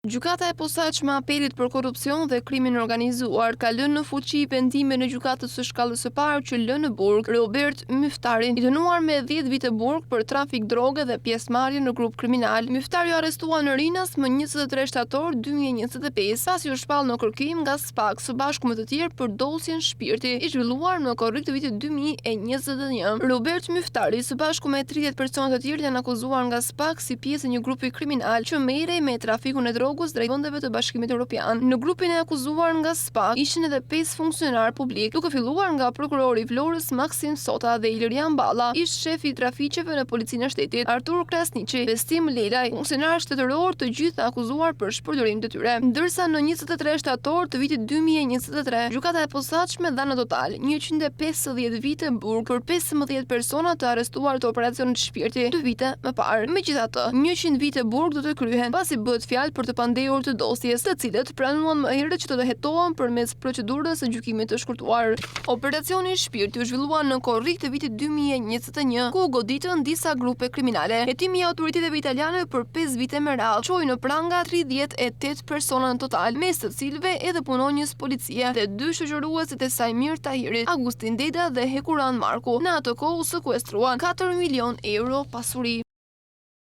Gjykata e posaçme apelit për korrupsion dhe krimin organizuar ka lënë në fuqi vendimin e gjykatës së shkallës së parë që lë në burg Robert Myftarin, i dënuar me 10 vite burg për trafik droge dhe pjesëmarrje në grup kriminal. Myftari u arrestua në Rinas më 23 shtator 2025, pasi u shpall në kërkim nga SPAK së bashku me të tjerë për dosjen Shpirti, i zhvilluar në korrik të vitit 2021. Robert Myftari së bashku me 30 persona të tjerë janë akuzuar nga SPAK si pjesë e një grupi kriminal që merrej me trafikun e drejt vendeve të Bashkimit Evropian. Në grupin e akuzuar nga SPAK ishin edhe 5 funksionar publik, duke filluar nga prokurori i Florës Maksim Sota dhe Ilirian Balla, ish shefi i trafiqeve në Policinë e Shtetit, Artur Krasniqi, Vestim Lelaj, funksionar shtetëror, të gjithë akuzuar për shpërdorim detyre. Ndërsa në 23 shtator të vitit 2023, gjykata e posaçme dha në total 150 vite burg për 15 persona të arrestuar të operacionit Shpirti 2 vite më parë. Megjithatë, 100 vite burg do të kryhen pasi bëhet fjalë për të pandehur të dosjes, të cilët pranuan më herët që të hetohen përmes procedurës së gjykimit të shkurtuar. Operacioni Shpirti u zhvillua në korrik të vitit 2021, ku u goditën disa grupe kriminale. Hetimi i autoriteteve italiane për 5 vite me radhë çoi në pranga 38 persona në total, mes të cilëve edhe punonjës policie dhe 2 shoqëruesit e Sajmir Tahirit, Agustin Deda dhe Hekuran Marku. Në atë kohë u sekuestruan 4 milion euro pasuri.